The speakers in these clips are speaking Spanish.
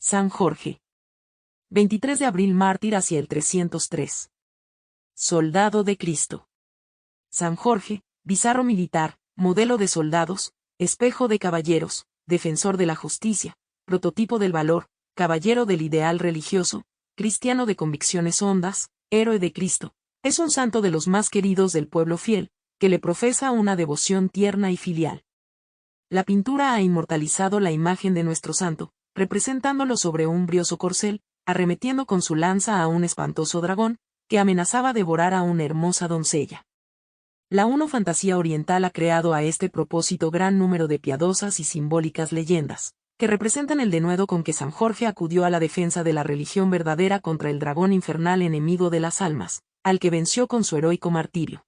San Jorge. 23 de abril mártir hacia el 303. Soldado de Cristo. San Jorge, bizarro militar, modelo de soldados, espejo de caballeros, defensor de la justicia, prototipo del valor, caballero del ideal religioso, cristiano de convicciones hondas, héroe de Cristo, es un santo de los más queridos del pueblo fiel, que le profesa una devoción tierna y filial. La pintura ha inmortalizado la imagen de nuestro santo, representándolo sobre un brioso corcel, arremetiendo con su lanza a un espantoso dragón, que amenazaba devorar a una hermosa doncella. La fantasía oriental ha creado a este propósito gran número de piadosas y simbólicas leyendas, que representan el denuedo con que San Jorge acudió a la defensa de la religión verdadera contra el dragón infernal enemigo de las almas, al que venció con su heroico martirio.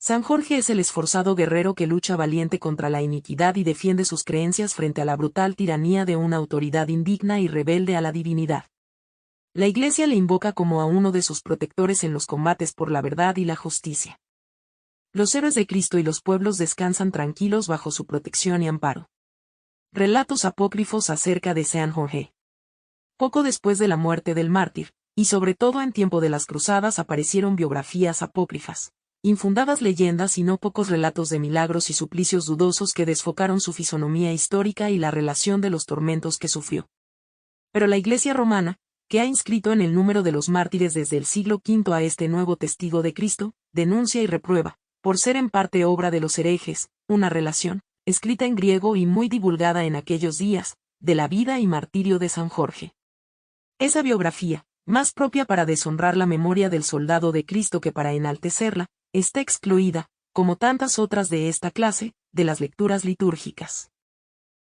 San Jorge es el esforzado guerrero que lucha valiente contra la iniquidad y defiende sus creencias frente a la brutal tiranía de una autoridad indigna y rebelde a la divinidad. La Iglesia le invoca como a uno de sus protectores en los combates por la verdad y la justicia. Los héroes de Cristo y los pueblos descansan tranquilos bajo su protección y amparo. Relatos apócrifos acerca de San Jorge. Poco después de la muerte del mártir, y sobre todo en tiempo de las cruzadas, aparecieron biografías apócrifas, infundadas leyendas y no pocos relatos de milagros y suplicios dudosos que desfocaron su fisonomía histórica y la relación de los tormentos que sufrió. Pero la Iglesia romana, que ha inscrito en el número de los mártires desde el siglo V a este nuevo testigo de Cristo, denuncia y reprueba, por ser en parte obra de los herejes, una relación, escrita en griego y muy divulgada en aquellos días, de la vida y martirio de San Jorge. Esa biografía, más propia para deshonrar la memoria del soldado de Cristo que para enaltecerla, está excluida, como tantas otras de esta clase, de las lecturas litúrgicas.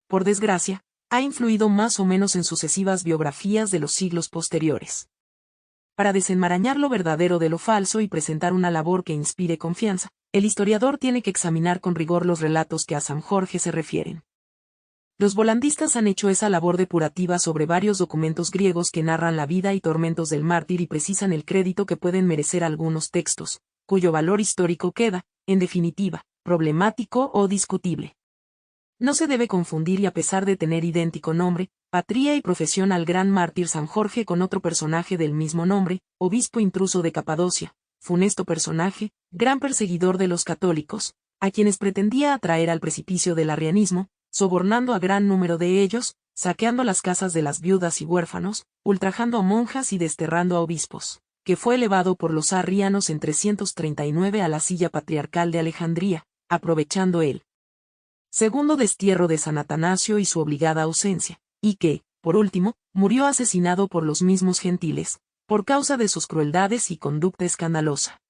Por desgracia, ha influido más o menos en sucesivas biografías de los siglos posteriores. Para desenmarañar lo verdadero de lo falso y presentar una labor que inspire confianza, el historiador tiene que examinar con rigor los relatos que a San Jorge se refieren. Los volandistas han hecho esa labor depurativa sobre varios documentos griegos que narran la vida y tormentos del mártir y precisan el crédito que pueden merecer algunos textos, cuyo valor histórico queda, en definitiva, problemático o discutible. No se debe confundir y a pesar de tener idéntico nombre, patria y profesión al gran mártir San Jorge con otro personaje del mismo nombre, obispo intruso de Capadocia, funesto personaje, gran perseguidor de los católicos, a quienes pretendía atraer al precipicio del arrianismo, sobornando a gran número de ellos, saqueando las casas de las viudas y huérfanos, ultrajando a monjas y desterrando a obispos, que fue elevado por los arrianos en 339 a la silla patriarcal de Alejandría, aprovechando el segundo destierro de San Atanasio y su obligada ausencia, y que, por último, murió asesinado por los mismos gentiles, por causa de sus crueldades y conducta escandalosa.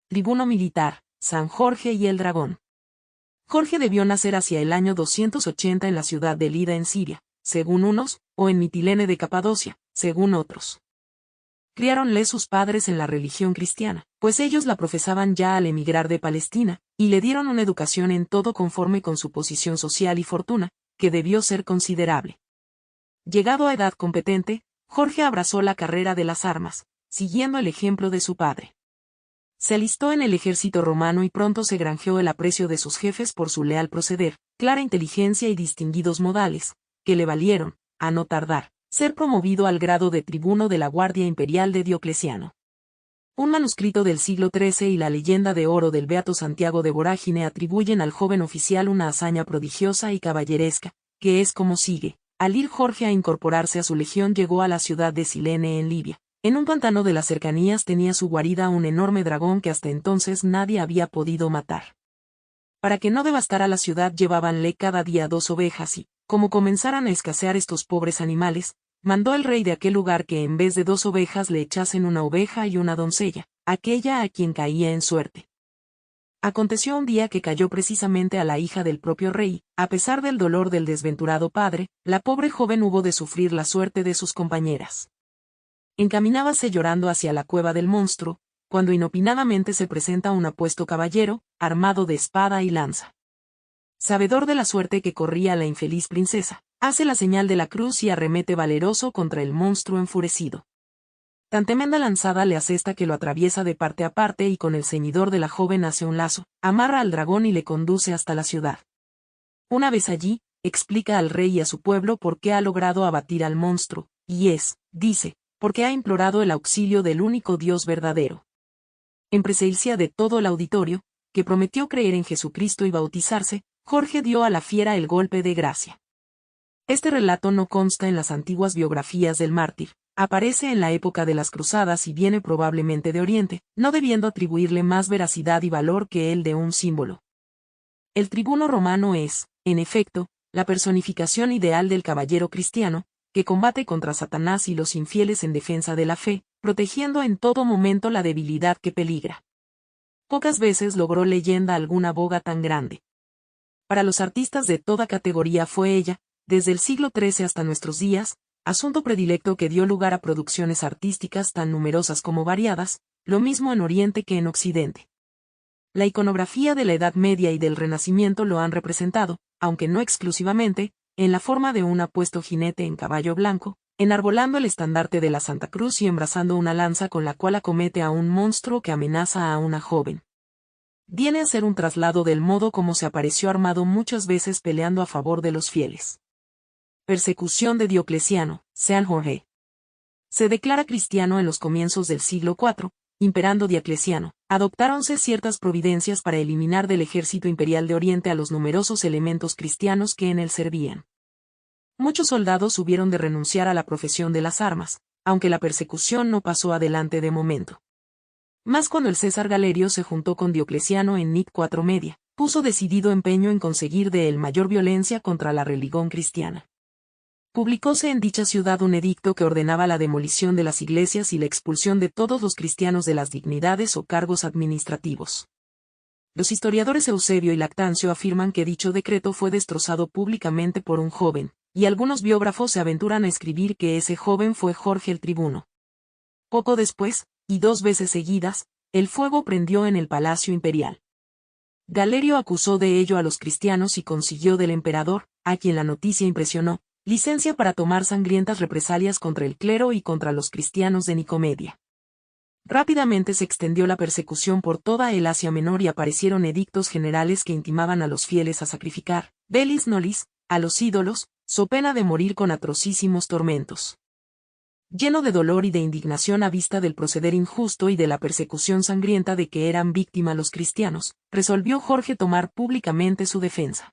Tribuno militar, San Jorge y el dragón. Jorge debió nacer hacia el año 280 en la ciudad de Lida en Siria, según unos, o en Mitilene de Capadocia, según otros. Criáronle sus padres en la religión cristiana, pues ellos la profesaban ya al emigrar de Palestina, y le dieron una educación en todo conforme con su posición social y fortuna, que debió ser considerable. Llegado a edad competente, Jorge abrazó la carrera de las armas, siguiendo el ejemplo de su padre. Se alistó en el ejército romano y pronto se granjeó el aprecio de sus jefes por su leal proceder, clara inteligencia y distinguidos modales, que le valieron, a no tardar, ser promovido al grado de tribuno de la Guardia Imperial de Diocleciano. Un manuscrito del siglo XIII y la leyenda de oro del beato Santiago de Vorágine atribuyen al joven oficial una hazaña prodigiosa y caballeresca, que es como sigue. Al ir Jorge a incorporarse a su legión llegó a la ciudad de Silene en Libia. En un pantano de las cercanías tenía su guarida un enorme dragón que hasta entonces nadie había podido matar. Para que no devastara la ciudad llevábanle cada día 2 ovejas y, como comenzaran a escasear estos pobres animales, mandó el rey de aquel lugar que en vez de 2 ovejas le echasen una oveja y una doncella, aquella a quien caía en suerte. Aconteció un día que cayó precisamente a la hija del propio rey, a pesar del dolor del desventurado padre, la pobre joven hubo de sufrir la suerte de sus compañeras. Encaminábase llorando hacia la cueva del monstruo, cuando inopinadamente se presenta un apuesto caballero, armado de espada y lanza. Sabedor de la suerte que corría la infeliz princesa, hace la señal de la cruz y arremete valeroso contra el monstruo enfurecido. Tan tremenda lanzada le asesta que lo atraviesa de parte a parte y con el ceñidor de la joven hace un lazo, amarra al dragón y le conduce hasta la ciudad. Una vez allí, explica al rey y a su pueblo por qué ha logrado abatir al monstruo, y dice, porque ha implorado el auxilio del único Dios verdadero. En presencia de todo el auditorio, que prometió creer en Jesucristo y bautizarse, Jorge dio a la fiera el golpe de gracia. Este relato no consta en las antiguas biografías del mártir, aparece en la época de las cruzadas y viene probablemente de Oriente, no debiendo atribuirle más veracidad y valor que el de un símbolo. El tribuno romano es, en efecto, la personificación ideal del caballero cristiano, que combate contra Satanás y los infieles en defensa de la fe, protegiendo en todo momento la debilidad que peligra. Pocas veces logró leyenda alguna boga tan grande. Para los artistas de toda categoría fue ella, desde el siglo XIII hasta nuestros días, asunto predilecto que dio lugar a producciones artísticas tan numerosas como variadas, lo mismo en Oriente que en Occidente. La iconografía de la Edad Media y del Renacimiento lo han representado, aunque no exclusivamente, en la forma de un apuesto jinete en caballo blanco, enarbolando el estandarte de la Santa Cruz y embrazando una lanza con la cual acomete a un monstruo que amenaza a una joven. Viene a ser un traslado del modo como se apareció armado muchas veces peleando a favor de los fieles. Persecución de Diocleciano, San Jorge. Se declara cristiano en los comienzos del siglo IV, imperando Diocleciano. Adoptáronse ciertas providencias para eliminar del ejército imperial de Oriente a los numerosos elementos cristianos que en él servían. Muchos soldados hubieron de renunciar a la profesión de las armas, aunque la persecución no pasó adelante de momento. Más cuando el César Galerio se juntó con Diocleciano en Nit 4 Media, puso decidido empeño en conseguir de él mayor violencia contra la religión cristiana. Publicóse en dicha ciudad un edicto que ordenaba la demolición de las iglesias y la expulsión de todos los cristianos de las dignidades o cargos administrativos. Los historiadores Eusebio y Lactancio afirman que dicho decreto fue destrozado públicamente por un joven, y algunos biógrafos se aventuran a escribir que ese joven fue Jorge el Tribuno. Poco después, y 2 veces seguidas, el fuego prendió en el palacio imperial. Galerio acusó de ello a los cristianos y consiguió del emperador, a quien la noticia impresionó, licencia para tomar sangrientas represalias contra el clero y contra los cristianos de Nicomedia. Rápidamente se extendió la persecución por toda el Asia Menor y aparecieron edictos generales que intimaban a los fieles a sacrificar, velis nolis, a los ídolos, so pena de morir con atrocísimos tormentos. Lleno de dolor y de indignación a vista del proceder injusto y de la persecución sangrienta de que eran víctimas los cristianos, resolvió Jorge tomar públicamente su defensa.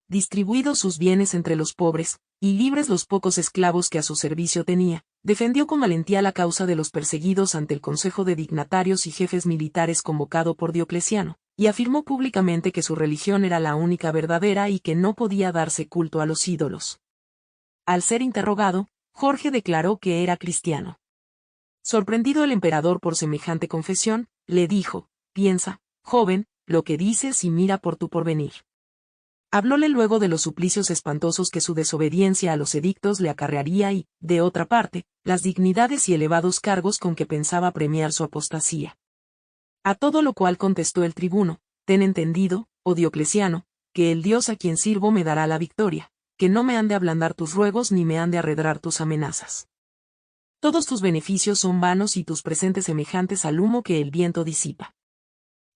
Distribuidos sus bienes entre los pobres, y libres los pocos esclavos que a su servicio tenía, defendió con valentía la causa de los perseguidos ante el consejo de dignatarios y jefes militares convocado por Diocleciano, y afirmó públicamente que su religión era la única verdadera y que no podía darse culto a los ídolos. Al ser interrogado, Jorge declaró que era cristiano. Sorprendido el emperador por semejante confesión, le dijo: piensa, joven, lo que dices y mira por tu porvenir. Hablóle luego de los suplicios espantosos que su desobediencia a los edictos le acarrearía y, de otra parte, las dignidades y elevados cargos con que pensaba premiar su apostasía. A todo lo cual contestó el tribuno: ten entendido, oh Diocleciano, que el Dios a quien sirvo me dará la victoria, que no me han de ablandar tus ruegos ni me han de arredrar tus amenazas. Todos tus beneficios son vanos y tus presentes semejantes al humo que el viento disipa.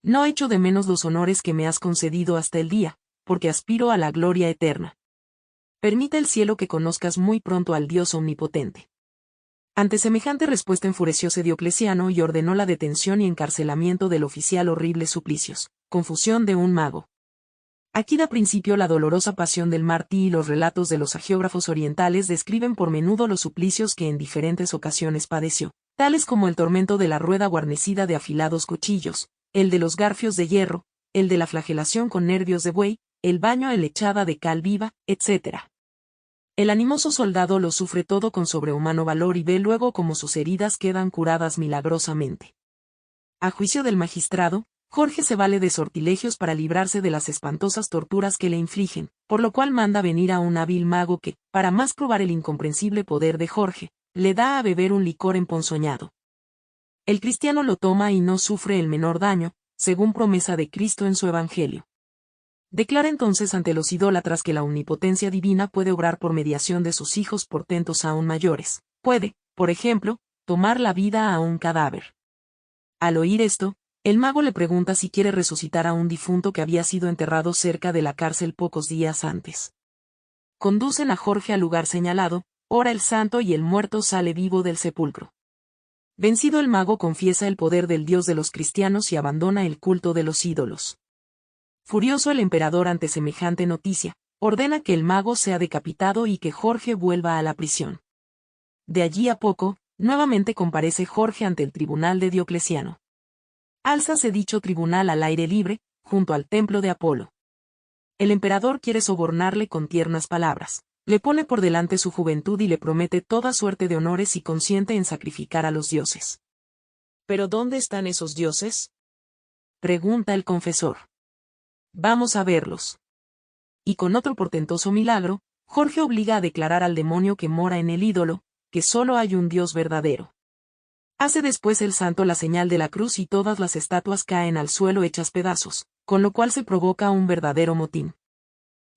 No echo de menos los honores que me has concedido hasta el día, porque aspiro a la gloria eterna. Permita el cielo que conozcas muy pronto al Dios omnipotente. Ante semejante respuesta enfurecióse Diocleciano y ordenó la detención y encarcelamiento del oficial horribles suplicios, confusión de un mago. Aquí da principio la dolorosa pasión del mártir y los relatos de los hagiógrafos orientales describen por menudo los suplicios que en diferentes ocasiones padeció, tales como el tormento de la rueda guarnecida de afilados cuchillos, el de los garfios de hierro, el de la flagelación con nervios de buey, el baño a lechada de cal viva, etc. El animoso soldado lo sufre todo con sobrehumano valor y ve luego cómo sus heridas quedan curadas milagrosamente. A juicio del magistrado, Jorge se vale de sortilegios para librarse de las espantosas torturas que le infligen, por lo cual manda venir a un hábil mago que, para más probar el incomprensible poder de Jorge, le da a beber un licor emponzoñado. El cristiano lo toma y no sufre el menor daño, según promesa de Cristo en su Evangelio. Declara entonces ante los idólatras que la omnipotencia divina puede obrar por mediación de sus hijos portentos aún mayores. Puede, por ejemplo, tomar la vida a un cadáver. Al oír esto, el mago le pregunta si quiere resucitar a un difunto que había sido enterrado cerca de la cárcel pocos días antes. Conducen a Jorge al lugar señalado, ora el santo y el muerto sale vivo del sepulcro. Vencido el mago confiesa el poder del Dios de los cristianos y abandona el culto de los ídolos. Furioso el emperador ante semejante noticia, ordena que el mago sea decapitado y que Jorge vuelva a la prisión. De allí a poco, nuevamente comparece Jorge ante el tribunal de Diocleciano. Álzase dicho tribunal al aire libre, junto al templo de Apolo. El emperador quiere sobornarle con tiernas palabras, le pone por delante su juventud y le promete toda suerte de honores y consiente en sacrificar a los dioses. ¿Pero dónde están esos dioses?, pregunta el confesor. Vamos a verlos. Y con otro portentoso milagro, Jorge obliga a declarar al demonio que mora en el ídolo, que solo hay un Dios verdadero. Hace después el santo la señal de la cruz y todas las estatuas caen al suelo hechas pedazos, con lo cual se provoca un verdadero motín.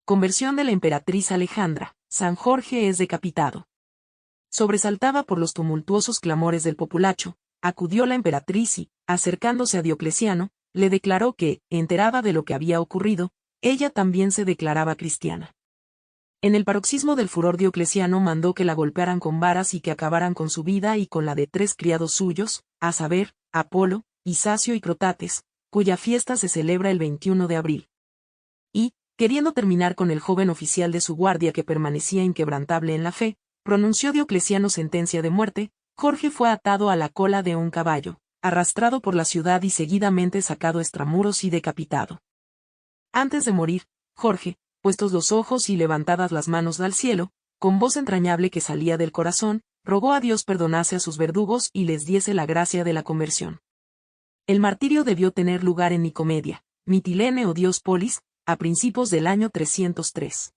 Conversión de la emperatriz Alejandra, San Jorge es decapitado. Sobresaltada por los tumultuosos clamores del populacho, acudió la emperatriz y, acercándose a Diocleciano, le declaró que, enterada de lo que había ocurrido, ella también se declaraba cristiana. En el paroxismo del furor Diocleciano mandó que la golpearan con varas y que acabaran con su vida y con la de 3 criados suyos, a saber, Apolo, Isacio y Crotates, cuya fiesta se celebra el 21 de abril. Y, queriendo terminar con el joven oficial de su guardia que permanecía inquebrantable en la fe, pronunció Diocleciano sentencia de muerte. Jorge fue atado a la cola de un caballo, arrastrado por la ciudad y seguidamente sacado extramuros y decapitado. Antes de morir, Jorge, puestos los ojos y levantadas las manos al cielo, con voz entrañable que salía del corazón, rogó a Dios perdonase a sus verdugos y les diese la gracia de la conversión. El martirio debió tener lugar en Nicomedia, Mitilene o Diospolis, a principios del año 303.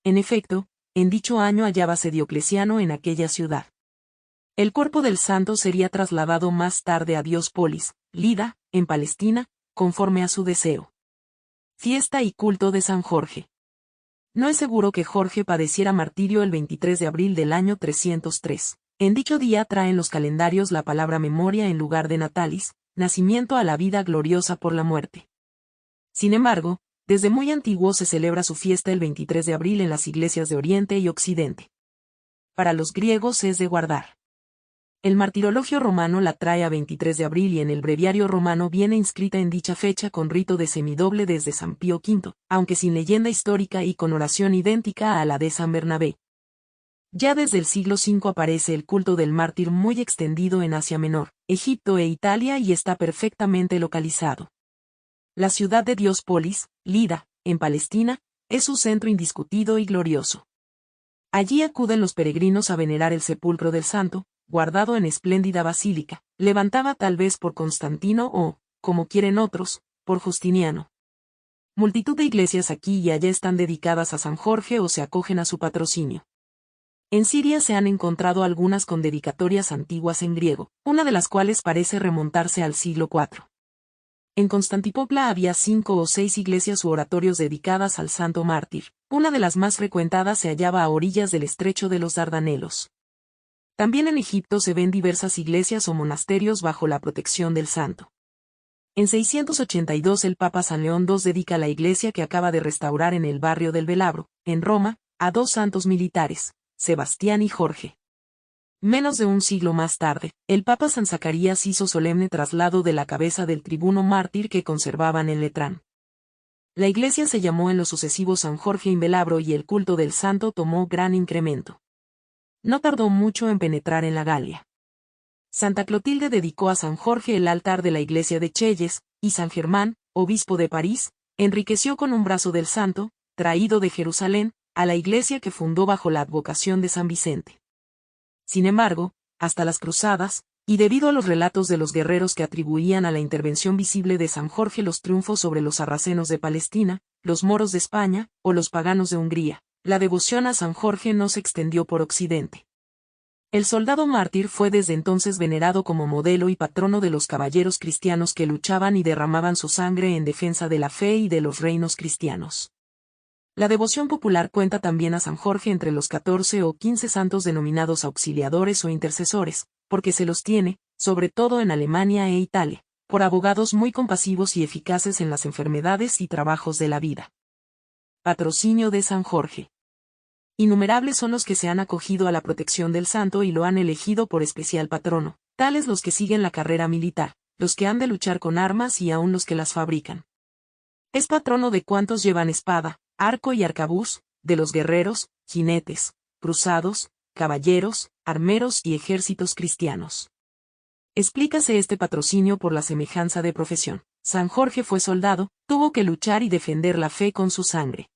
En efecto, en dicho año hallábase Diocleciano en aquella ciudad. El cuerpo del santo sería trasladado más tarde a Diospolis, Lida, en Palestina, conforme a su deseo. Fiesta y culto de San Jorge. No es seguro que Jorge padeciera martirio el 23 de abril del año 303. En dicho día traen los calendarios la palabra memoria en lugar de natalis, nacimiento a la vida gloriosa por la muerte. Sin embargo, desde muy antiguo se celebra su fiesta el 23 de abril en las iglesias de Oriente y Occidente. Para los griegos es de guardar. El martirologio romano la trae a 23 de abril y en el breviario romano viene inscrita en dicha fecha con rito de semidoble desde San Pío V, aunque sin leyenda histórica y con oración idéntica a la de San Bernabé. Ya desde el siglo V aparece el culto del mártir muy extendido en Asia Menor, Egipto e Italia y está perfectamente localizado. La ciudad de Diospolis, Lida, en Palestina, es su centro indiscutido y glorioso. Allí acuden los peregrinos a venerar el sepulcro del santo, guardado en espléndida basílica, levantada tal vez por Constantino o, como quieren otros, por Justiniano. Multitud de iglesias aquí y allá están dedicadas a San Jorge o se acogen a su patrocinio. En Siria se han encontrado algunas con dedicatorias antiguas en griego, una de las cuales parece remontarse al siglo IV. En Constantinopla había 5 o 6 iglesias u oratorios dedicadas al santo mártir. Una de las más frecuentadas se hallaba a orillas del estrecho de los Dardanelos. También en Egipto se ven diversas iglesias o monasterios bajo la protección del santo. En 682 el Papa San León II dedica la iglesia que acaba de restaurar en el barrio del Velabro, en Roma, a 2 santos militares, Sebastián y Jorge. Menos de un siglo más tarde, el Papa San Zacarías hizo solemne traslado de la cabeza del tribuno mártir que conservaban en Letrán. La iglesia se llamó en lo sucesivo San Jorge in Velabro y el culto del santo tomó gran incremento. No tardó mucho en penetrar en la Galia. Santa Clotilde dedicó a San Jorge el altar de la iglesia de Chelles, y San Germán, obispo de París, enriqueció con un brazo del santo, traído de Jerusalén, a la iglesia que fundó bajo la advocación de San Vicente. Sin embargo, hasta las cruzadas, y debido a los relatos de los guerreros que atribuían a la intervención visible de San Jorge los triunfos sobre los sarracenos de Palestina, los moros de España, o los paganos de Hungría, la devoción a San Jorge no se extendió por Occidente. El soldado mártir fue desde entonces venerado como modelo y patrono de los caballeros cristianos que luchaban y derramaban su sangre en defensa de la fe y de los reinos cristianos. La devoción popular cuenta también a San Jorge entre los 14 o 15 santos denominados auxiliadores o intercesores, porque se los tiene, sobre todo en Alemania e Italia, por abogados muy compasivos y eficaces en las enfermedades y trabajos de la vida. Patrocinio de San Jorge. Innumerables son los que se han acogido a la protección del santo y lo han elegido por especial patrono, tales los que siguen la carrera militar, los que han de luchar con armas y aun los que las fabrican. Es patrono de cuantos llevan espada, arco y arcabuz, de los guerreros, jinetes, cruzados, caballeros, armeros y ejércitos cristianos. Explícase este patrocinio por la semejanza de profesión. San Jorge fue soldado, tuvo que luchar y defender la fe con su sangre.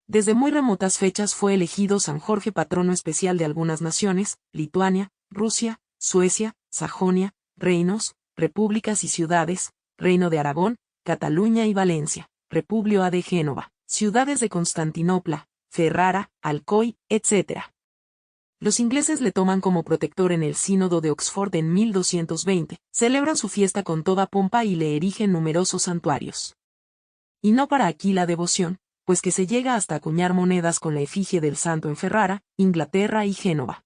Desde muy remotas fechas fue elegido San Jorge patrono especial de algunas naciones, Lituania, Rusia, Suecia, Sajonia, reinos, repúblicas y ciudades, Reino de Aragón, Cataluña y Valencia, Republia de Génova, ciudades de Constantinopla, Ferrara, Alcoy, etc. Los ingleses le toman como protector en el Sínodo de Oxford en 1220, celebran su fiesta con toda pompa y le erigen numerosos santuarios. Y no para aquí la devoción, pues que se llega hasta acuñar monedas con la efigie del santo en Ferrara, Inglaterra y Génova.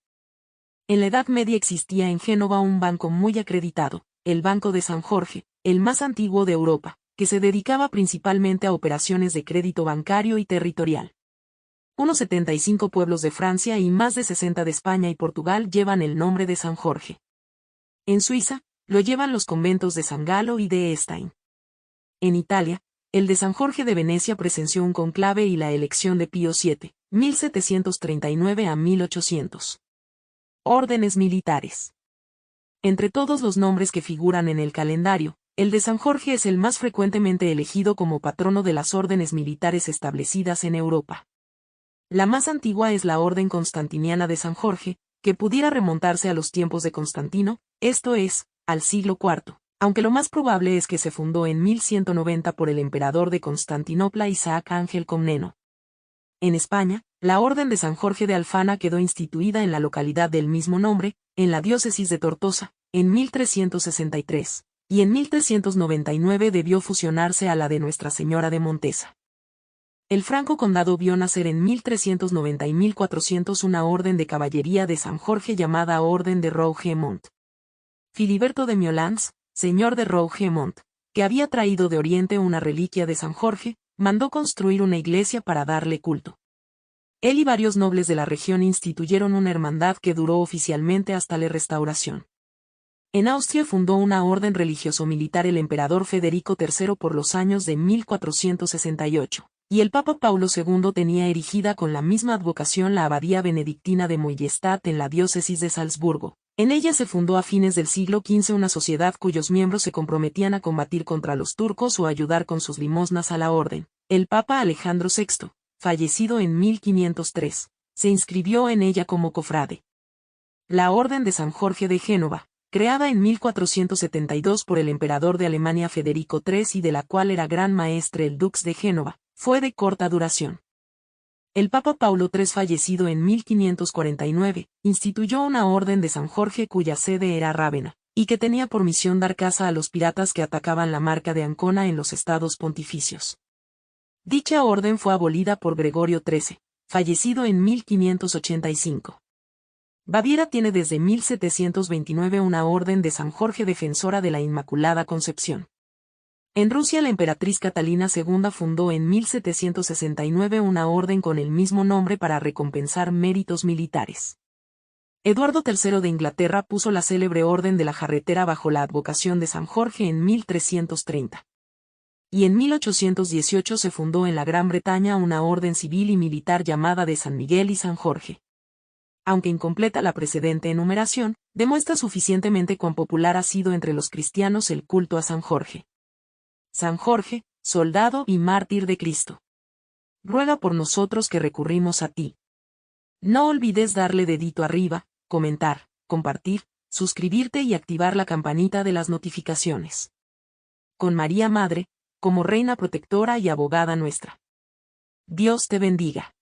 En la Edad Media existía en Génova un banco muy acreditado, el Banco de San Jorge, el más antiguo de Europa, que se dedicaba principalmente a operaciones de crédito bancario y territorial. Unos 75 pueblos de Francia y más de 60 de España y Portugal llevan el nombre de San Jorge. En Suiza, lo llevan los conventos de San Galo y de Estaing. En Italia, el de San Jorge de Venecia presenció un conclave y la elección de Pío VII, 1739 a 1800. Órdenes militares. Entre todos los nombres que figuran en el calendario, el de San Jorge es el más frecuentemente elegido como patrono de las órdenes militares establecidas en Europa. La más antigua es la Orden Constantiniana de San Jorge, que pudiera remontarse a los tiempos de Constantino, esto es, al siglo IV, aunque lo más probable es que se fundó en 1190 por el emperador de Constantinopla Isaac Ángel Comneno. En España, la Orden de San Jorge de Alfana quedó instituida en la localidad del mismo nombre, en la diócesis de Tortosa, en 1363, y en 1399 debió fusionarse a la de Nuestra Señora de Montesa. El Franco Condado vio nacer en 1390 y 1400 una orden de caballería de San Jorge llamada Orden de Rougemont. Filiberto de Miolans, señor de Rougemont, que había traído de Oriente una reliquia de San Jorge, mandó construir una iglesia para darle culto. Él y varios nobles de la región instituyeron una hermandad que duró oficialmente hasta la Restauración. En Austria fundó una orden religioso-militar el emperador Federico III por los años de 1468. Y el Papa Paulo II tenía erigida con la misma advocación la abadía benedictina de Moyestadt en la diócesis de Salzburgo. En ella se fundó a fines del siglo XV una sociedad cuyos miembros se comprometían a combatir contra los turcos o ayudar con sus limosnas a la orden. El Papa Alejandro VI, fallecido en 1503, se inscribió en ella como cofrade. La Orden de San Jorge de Génova, creada en 1472 por el emperador de Alemania Federico III y de la cual era gran maestre el Dux de Génova, fue de corta duración. El Papa Paulo III, fallecido en 1549, instituyó una orden de San Jorge cuya sede era Rávena, y que tenía por misión dar caza a los piratas que atacaban la marca de Ancona en los estados pontificios. Dicha orden fue abolida por Gregorio XIII, fallecido en 1585. Baviera tiene desde 1729 una orden de San Jorge defensora de la Inmaculada Concepción. En Rusia la emperatriz Catalina II fundó en 1769 una orden con el mismo nombre para recompensar méritos militares. Eduardo III de Inglaterra puso la célebre Orden de la Jarretera bajo la advocación de San Jorge en 1330. Y en 1818 se fundó en la Gran Bretaña una orden civil y militar llamada de San Miguel y San Jorge. Aunque incompleta la precedente enumeración, demuestra suficientemente cuán popular ha sido entre los cristianos el culto a San Jorge. San Jorge, soldado y mártir de Cristo. Ruega por nosotros que recurrimos a ti. No olvides darle dedito arriba, comentar, compartir, suscribirte y activar la campanita de las notificaciones. Con María Madre, como Reina Protectora y Abogada nuestra. Dios te bendiga.